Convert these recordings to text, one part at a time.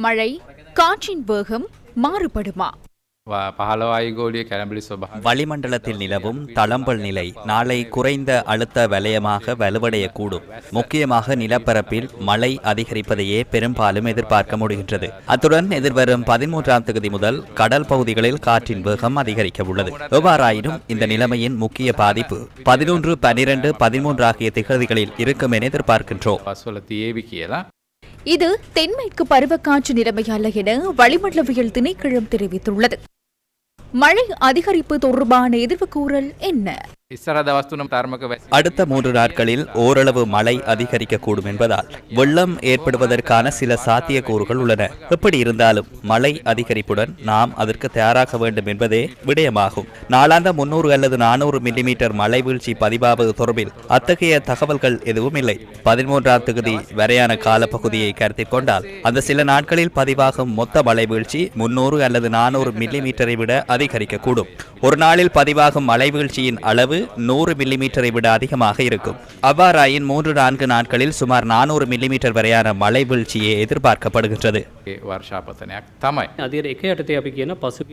மழை காற்றின் வேகம் மாறுபடுமா? வளிமண்டலத்தில் நிலவும் தளம்பல் நிலை நாளை குறைந்த அழுத்த வலயமாக வலுவடையக்கூடும். முக்கியமாக நிலப்பரப்பில் மழை அதிகரிப்பதையே பெரும்பாலும் எதிர்பார்க்க முடிகின்றது. அத்துடன் எதிர்வரும் 13ஆம் தேதி முதல் கடல் பகுதிகளில் காற்றின் வேகம் அதிகரிக்க உள்ளது. எவ்வாறாயினும் இந்த நிலைமையின் முக்கிய பாதிப்பு 11, 12, 13 ஆகிய திகதிகளில் இருக்கும் என எதிர்பார்க்கின்றோம். இது தென்மேற்கு பருவக்காற்று நிலைமை அல்ல என வளிமண்டலவியல் திணைக்களம் தெரிவித்துள்ளது. மழை அதிகரிப்பு தொடர்பான எதிர்வு கூறல் என்ன? அடுத்த 3 நாட்களில் ஓரளவு மழை அதிகரிக்கக்கூடும் என்பதால் வெள்ளம் ஏற்படுவதற்கான சில சாத்தியக்கூறுகள் உள்ளன. எப்படி இருந்தாலும் மழை அதிகரிப்புடன் நாம் அதற்கு தயாராக வேண்டும் என்பதே விடயமாகும். நாளாந்த 300 அல்லது 400 மில்லிமீட்டர் மழை வீழ்ச்சி பதிவாவது தொடர்பில் அத்தகைய தகவல்கள் எதுவும் இல்லை. 13ஆம் தேதி வரையான காலப்பகுதியை கருத்தில் கொண்டால் அந்த சில நாட்களில் பதிவாகும் மொத்த மழை வீழ்ச்சி 300 அல்லது 400 மில்லிமீட்டரை விட அதிகரிக்கக்கூடும். ஒரு நாளில் பதிவாகும் மழை வீழ்ச்சியின் அளவு 100 மில்லிமீட்டரை விட அதிகமாக இருக்கும். அவ்வாறாயின் 3-4 நாட்களில் சுமார் 400 மில்லிமீட்டர் வரையான மழை வீழ்ச்சியே எதிர்பார்க்கப்படுகின்றது.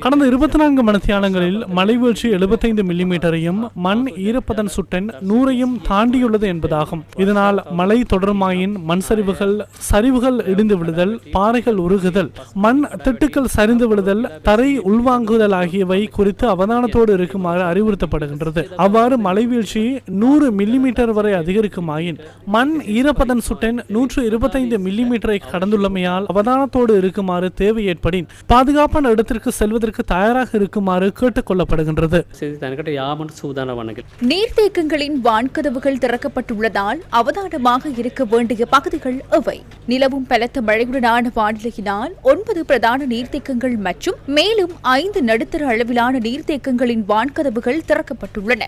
கடந்த 24 மணித்தியாலங்களில் மழை வீழ்ச்சி 75 மில்லிமீட்டரையும் மண் ஈரப்பதன் சுட்டன் 100ஐயும் தாண்டியுள்ளது என்பதாகும். இதனால் மழை தொடர்மாயின் மண் சரிவுகள் இடிந்து விழுதல், பாறைகள் உருகுதல், மண் திட்டுக்கள் சரிந்து விழுதல், தரை உள்வாங்குதல் ஆகியவை குறித்து அவதானத்தோடு இருக்குமாறு அறிவுறுத்தப்படுகின்றது. அவ்வாறு மழை வீழ்ச்சி 100 மில்லிமீட்டர் வரை அதிகரிக்குமாயின் மண் ஈரப்பதன் சுட்டன் 125 மில்லிமீட்டரை கடந்துள்ளமையால் அவதானத்தோடு இருக்குமாறு தேவை ஏற்படின் பாதுகாப்பான இடத்திற்கு செல்வதற்கு தயாராக இருக்குமாறு கேட்டுக் கொள்ளப்படுகின்றது. நீர்த்தேக்கங்களின் வான்கதவுகள் திறக்கப்பட்டுள்ளதால் அவதானமாக இருக்க வேண்டிய பகுதிகள் எவை? நிலவும் பலத்த மழையுடனான வானிலையினால் 9 பிரதான நீர்த்தேக்கங்கள் மற்றும் மேலும் 5 நடுத்தர அளவிலான நீர்த்தேக்கங்களின் வான்கதவுகள் திறக்கப்பட்டுள்ளன.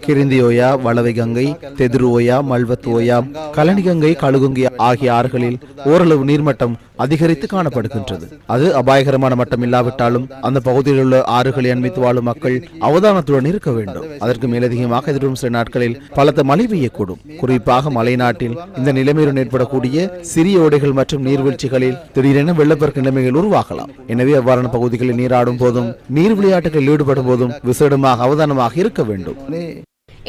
கிரிந்தியோயா, வளவை கங்கை, தெதுருவோயா, மல்வத்தோயா, கலனி கங்கை, கழுகுங்கை ஆகிய ஆறுகளில் ஓரளவு நீர்மட்டம் அதிகரித்து காணப்படுகின்றது. அது அபாயகரமான மட்டம் இல்லாவிட்டாலும் அந்த பகுதியில் உள்ள ஆறுகளை அண்மித்து வாழும் மக்கள் அவதானத்துடன் இருக்க வேண்டும். அதற்கு மேலதிகமாக எதிர்வரும் சில நாட்களில் பலத்த மழை பெய்யக்கூடும். குறிப்பாக மலைநாட்டில் இந்த நிலைமையுடன் ஏற்படக்கூடிய சிறிய ஓடைகள் மற்றும் நீர்வீழ்ச்சிகளில் திடீரென வெள்ளப்பெருக்கு நிலைமைகள் உருவாகலாம். எனவே அவ்வாறான பகுதிகளில் நீராடும் போதும் நீர் விளையாட்டுகளில் ஈடுபடும் போதும் விசேடமாக அவதானமாக இருக்க வேண்டும்.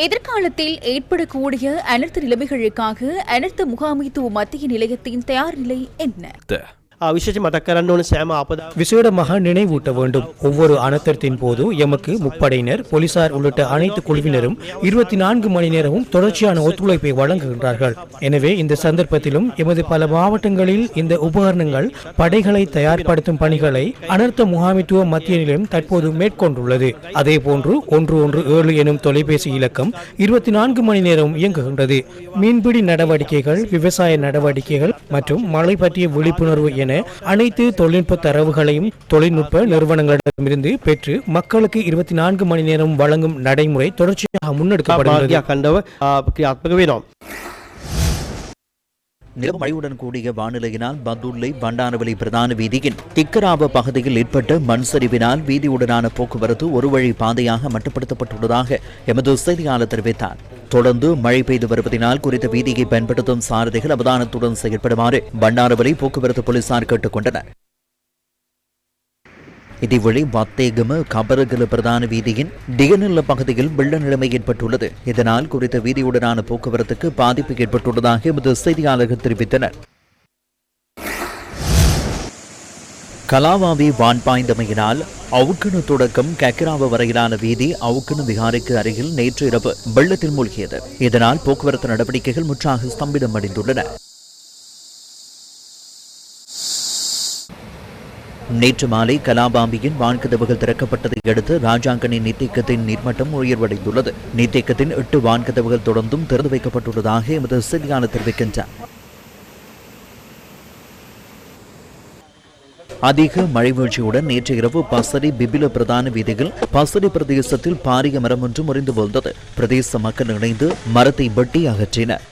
எதிர்காலத்தில் ஏற்படக்கூடிய அனர்த்த நிலைமைகளுக்காக அனர்த்த முகாமைத்துவ மத்திய நிலையத்தின் தயார் நிலை என்ன? விசேடமாக நினைவூட்ட வேண்டும். ஒவ்வொரு அனர்த்தத்தின் போது எமக்கு முப்படையினர், போலீசார் உள்ளிட்ட அனைத்து குழுவினரும் 24 மணி நேரமும் தொடர்ச்சியான ஒத்துழைப்பை வழங்குகின்றார்கள். எனவே இந்த சந்தர்ப்பத்திலும் எமது பல மாவட்டங்களில் இந்த உபகரணங்கள் படைகளை தயார்படுத்தும் பணிகளை அனர்த்த முகாமைத்துவ மத்திய நிலையம் தற்போது மேற்கொண்டுள்ளது. அதே போன்று 117 எனும் தொலைபேசி இலக்கம் 24 மணி நேரம் இயங்குகின்றது. மீன்பிடி நடவடிக்கைகள், விவசாய நடவடிக்கைகள் மற்றும் மழை பற்றிய விழிப்புணர்வு என அனைத்து தொழில்நுட்ப தரவுகளையும் தொழில்நுட்ப நிறுவனங்களிடமிருந்து பெற்று மக்களுக்கு 24 மணி நேரம் வழங்கும் நடைமுறை தொடர்ச்சியாக முன்னெடுக்கப்படுகிறது. நிலமழையுடன் கூடிய வானிலையினால் பந்துள்ளை பண்டாரவளி பிரதான வீதியின் திக்கராவ பகுதியில் ஏற்பட்ட மண் சரிவினால் வீதியுடனான போக்குவரத்து ஒரு வழி பாதையாக மட்டுப்படுத்தப்பட்டுள்ளதாக எமது செய்தியாளர் தெரிவித்தார். தொடர்ந்து மழை பெய்து வருவதனால் குறித்த வீதியை பயன்படுத்தும் சாரதிகள் அவதானத்துடன் செயல்படுமாறு பண்டாரவளி போக்குவரத்து போலீசார் கேட்டுக் கொண்டனர். இதேவேளை வத்தேகம கபரகல பிரதான வீதியின் டிகநல்ல பகுதியில் வெள்ள நிலைமை ஏற்பட்டுள்ளது. இதனால் குறித்த வீதியுடனான போக்குவரத்துக்கு பாதிப்பு ஏற்பட்டுள்ளதாக எமது செய்தியாளர்கள் தெரிவித்தனர். கலாவாவி வான் பாய்ந்தமையினால் அவுக்கணு தொடக்கம் கக்கிராவ வரையிலான வீதி அவுக்கணு விகாரைக்கு அருகில் நேற்று இரவு வெள்ளத்தில் மூழ்கியது. இதனால் போக்குவரத்து நடவடிக்கைகள் முற்றாக ஸ்தம்பிதம் அடைந்துள்ளன. நேற்று மாலை கலாபாம்பியின் வான்கதவுகள் திறக்கப்பட்டதை அடுத்து ராஜாங்கனி நீர்த்தேக்கத்தின் நீர்மட்டம் உயர்வடைந்துள்ளது. நீர்த்தேக்கத்தின் 8 வான்கதவுகள் தொடர்ந்தும் திறந்து வைக்கப்பட்டுள்ளதாக எமது செய்தியாளர் தெரிவிக்கின்றார். அதிக மழை வீழ்ச்சியுடன் நேற்று இரவு பசரி பிபில பிரதான வீதியில் பசரி பிரதேசத்தில் பாரிய மரம் ஒன்று முறிந்து வீழ்ந்தது. பிரதேச மக்கள் இணைந்து மரத்தை வெட்டி அகற்றினர்.